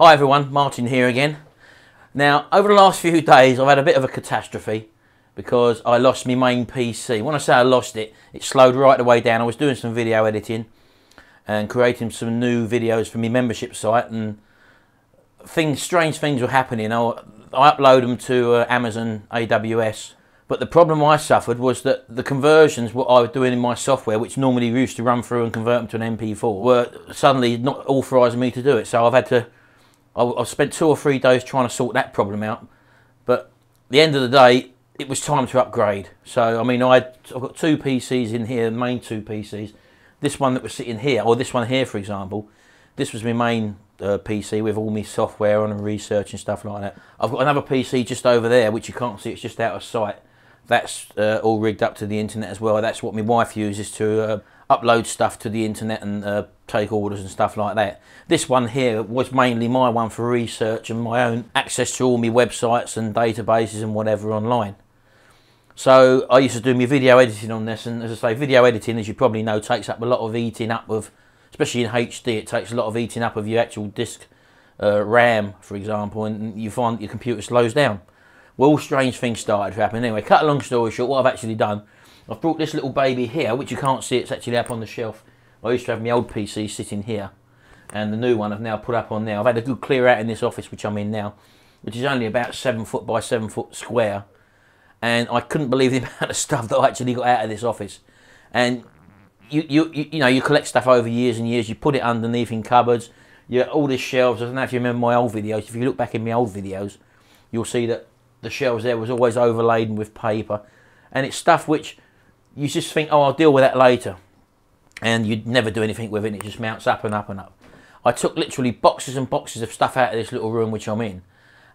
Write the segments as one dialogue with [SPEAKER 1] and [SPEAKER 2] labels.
[SPEAKER 1] Hi everyone, Martin here again. Now, over the last few days I've had a bit of a catastrophe because I lost my main PC. When I say I lost it, it slowed right the way down. I was doing some video editing and creating some new videos for my membership site, and strange things were happening. I upload them to Amazon AWS, but the problem I suffered was that the conversions what I was doing in my software, which normally used to run through and convert them to an MP4, were suddenly not authorising me to do it. So I've spent 2 or 3 days trying to sort that problem out, but at the end of the day it was time to upgrade. So I mean, I've got 2 PCs in here, main 2 PCs. This one that was sitting here, or this one here for example, this was my main PC with all my software on and research and stuff like that. I've got another PC just over there which you can't see, it's just out of sight. That's all rigged up to the internet as well. That's what my wife uses to upload stuff to the internet and take orders and stuff like that. This one here was mainly my one for research and my own access to all my websites and databases and whatever online. So I used to do my video editing on this, and as I say, video editing, as you probably know, takes up a lot of eating up of, especially in HD, it takes a lot of eating up of your actual disk RAM, for example, and you find your computer slows down. Well, strange things started happening. Anyway, cut a long story short, what I've actually done, I've brought this little baby here, which you can't see, it's actually up on the shelf. I used to have my old PC sitting here, and the new one I've now put up on there. I've had a good clear out in this office which I'm in now, which is only about 7 foot by 7 foot square, and I couldn't believe the amount of stuff that I actually got out of this office. And you know, you collect stuff over years and years, you put it underneath in cupboards, all these shelves. I don't know if you remember my old videos. If you look back in my old videos, you'll see that the shelves there was always overladen with paper, and it's stuff which you just think, oh, I'll deal with that later, and you'd never do anything with it, and it just mounts up and up and up. I took literally boxes and boxes of stuff out of this little room which I'm in,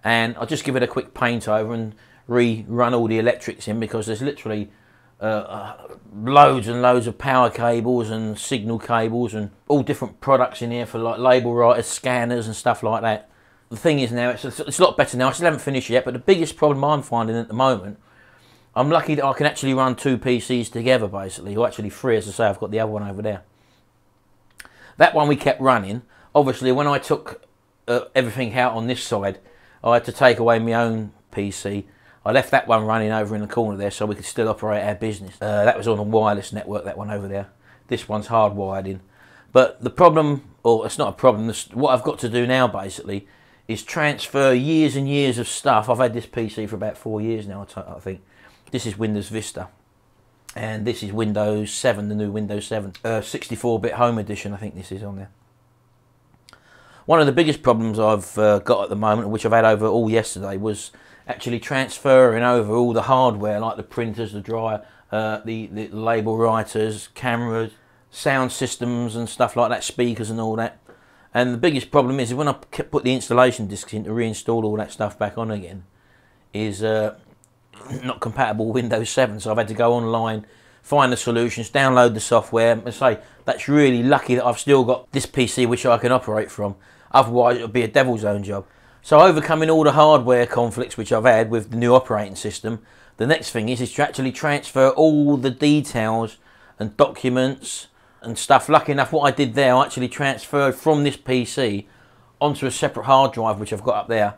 [SPEAKER 1] and I'll just give it a quick paint over and rerun all the electrics in, because there's literally loads and loads of power cables and signal cables and all different products in here for like label writers, scanners and stuff like that. The thing is now, it's a lot better now. I still haven't finished yet, but the biggest problem I'm finding at the moment, I'm lucky that I can actually run 2 PCs together basically, or actually 3, as I say. I've got the other one over there. That one we kept running. Obviously when I took everything out on this side, I had to take away my own PC. I left that one running over in the corner there so we could still operate our business. That was on a wireless network, that one over there. This one's hardwired in. But the problem, or it's not a problem, what I've got to do now basically is transfer years and years of stuff. I've had this PC for about 4 years now, I think. This is Windows Vista, and this is Windows 7, the new Windows 7. 64-bit Home Edition, I think this is on there. One of the biggest problems I've got at the moment, which I've had over all yesterday, was actually transferring over all the hardware, like the printers, the dryer, the label writers, cameras, sound systems and stuff like that, speakers and all that. And the biggest problem is when I put the installation discs in to reinstall all that stuff back on again, is not compatible with Windows 7. So I've had to go online, find the solutions, download the software, and say that's really lucky that I've still got this PC which I can operate from. Otherwise it would be a devil's own job. So overcoming all the hardware conflicts which I've had with the new operating system, the next thing is to actually transfer all the details and documents and stuff. Lucky enough, what I did there, I actually transferred from this PC onto a separate hard drive which I've got up there.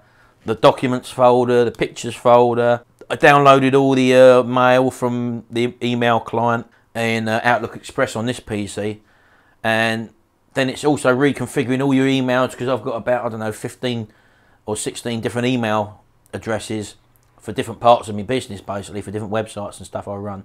[SPEAKER 1] The documents folder, the pictures folder. I downloaded all the mail from the email client in Outlook Express on this PC, and then it's also reconfiguring all your emails, because I've got about, I don't know, 15 or 16 different email addresses for different parts of my business, basically for different websites and stuff I run.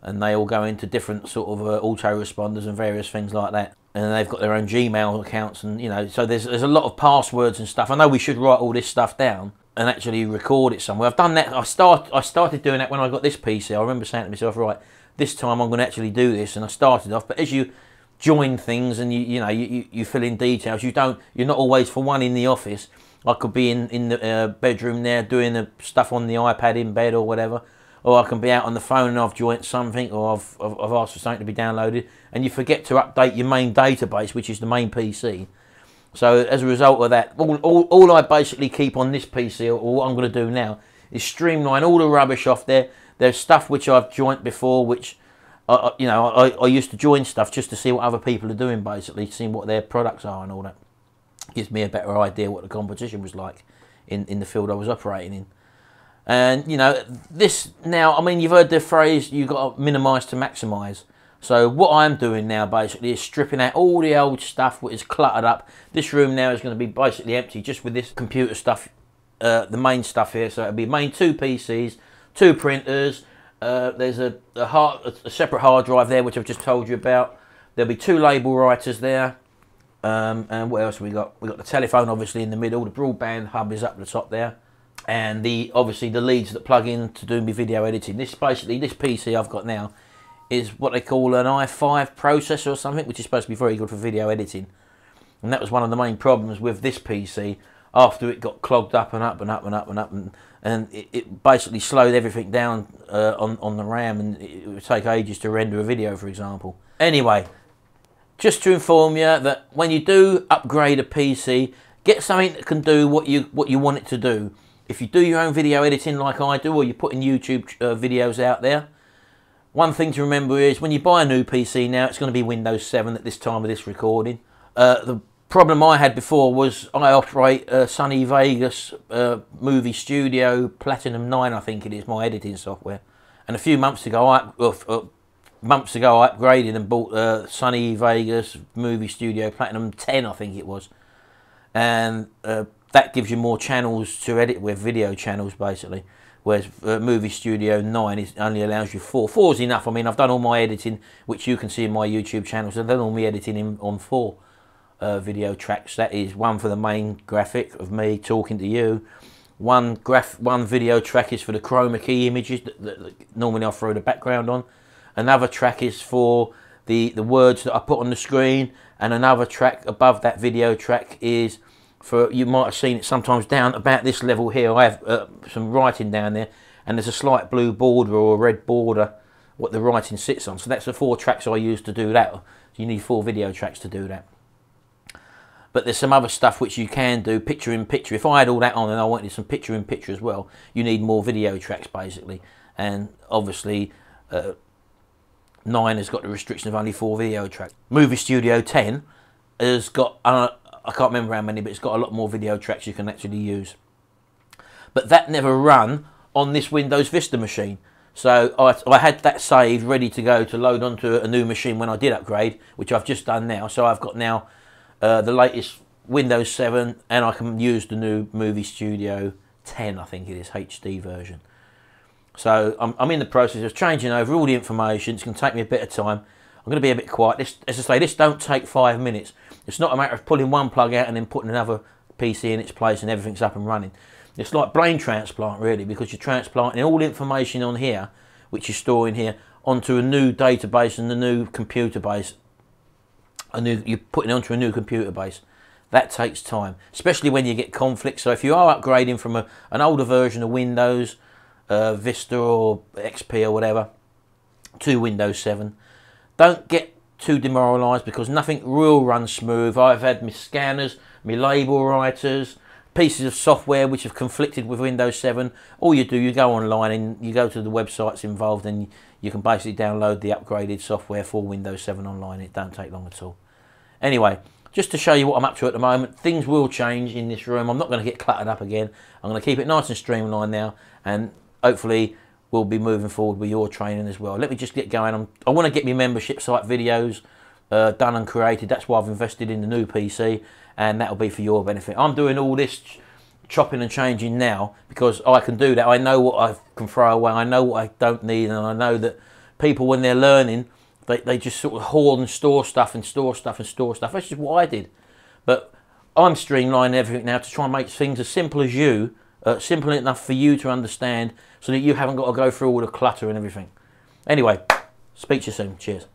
[SPEAKER 1] And they all go into different sort of autoresponders and various things like that. And they've got their own Gmail accounts, and you know, so there's a lot of passwords and stuff. I know we should write all this stuff down and actually record it somewhere. I've done that. I started doing that when I got this PC. I remember saying to myself, right, this time I'm going to actually do this, and I started off. But as you join things and you fill in details, you're not always, for one, in the office. I could be in the bedroom there doing the stuff on the iPad in bed or whatever. Or I can be out on the phone and I've joined something, or I've asked for something to be downloaded, and you forget to update your main database, which is the main PC. So as a result of that, all I basically keep on this PC, or what I'm going to do now, is streamline all the rubbish off there. There's stuff which I've joined before, which I used to join stuff just to see what other people are doing, basically, seeing what their products are and all that. Gives me a better idea what the competition was like in the field I was operating in. And you know, this now, I mean, you've heard the phrase, you've got to minimise to maximise. So what I'm doing now basically is stripping out all the old stuff which is cluttered up. This room now is going to be basically empty just with this computer stuff, the main stuff here. So it'll be main 2 PCs, 2 printers, there's a separate hard drive there which I've just told you about. There'll be 2 label writers there. And what else have we got? We've got the telephone obviously in the middle, the broadband hub is up the top there. And obviously the leads that plug in to do my video editing. This PC I've got now is what they call an i5 processor or something, which is supposed to be very good for video editing. And that was one of the main problems with this PC after it got clogged up and up and up and up and up, and it basically slowed everything down on the RAM, and it would take ages to render a video, for example. Anyway, just to inform you that when you do upgrade a PC, get something that can do what you want it to do. If you do your own video editing like I do, or you're putting YouTube videos out there, one thing to remember is when you buy a new PC now, it's going to be Windows 7 at this time of this recording. The problem I had before was I operate Sony Vegas Movie Studio Platinum 9, I think it is, my editing software. And a few months ago, I upgraded and bought Sony Vegas Movie Studio Platinum 10, I think it was. And that gives you more channels to edit with, video channels basically. Whereas Movie Studio 9 only allows you 4. 4 is enough. I mean, I've done all my editing, which you can see in my YouTube channel. So I've done all my editing on 4 video tracks. That is one for the main graphic of me talking to you. One video track is for the chroma key images that normally I throw the background on. Another track is for the words that I put on the screen. And another track above that video track is for, you might have seen it sometimes down about this level here. I have some writing down there, and there's a slight blue border or a red border what the writing sits on. So that's the 4 tracks I use to do that. So you need 4 video tracks to do that. But there's some other stuff which you can do, picture in picture. If I had all that on and I wanted some picture in picture as well, you need more video tracks basically. And obviously 9 has got the restriction of only 4 video tracks. Movie Studio 10 has got, I can't remember how many, but it's got a lot more video tracks you can actually use. But that never run on this Windows Vista machine. So I had that saved, ready to go to load onto a new machine when I did upgrade, which I've just done now. So I've got now the latest Windows 7, and I can use the new Movie Studio 10, I think it is, HD version. So I'm in the process of changing over all the information. It's going to take me a bit of time. I'm going to be a bit quiet. As I say, this don't take 5 minutes. It's not a matter of pulling one plug out and then putting another PC in its place and everything's up and running. It's like brain transplant really, because you're transplanting all the information on here, which you're storing here, onto a new database and a new computer base. You're putting it onto a new computer base. That takes time, especially when you get conflicts. So if you are upgrading from an older version of Windows, Vista or XP or whatever, to Windows 7, don't get too demoralised because nothing will run smooth. I've had my scanners, my label writers, pieces of software which have conflicted with Windows 7. All you do, you go online and you go to the websites involved and you can basically download the upgraded software for Windows 7 online. It don't take long at all. Anyway, just to show you what I'm up to at the moment, things will change in this room. I'm not going to get cluttered up again. I'm going to keep it nice and streamlined now, and hopefully we'll be moving forward with your training as well. Let me just get going. I want to get my membership site videos done and created. That's why I've invested in the new PC, and that'll be for your benefit. I'm doing all this chopping and changing now because I can do that. I know what I can throw away. I know what I don't need, and I know that people, when they're learning, they just sort of hoard and store stuff and store stuff and store stuff. That's just what I did. But I'm streamlining everything now to try and make things as simple as you, simple enough for you to understand, so that you haven't got to go through all the clutter and everything. Anyway, speak to you soon. Cheers.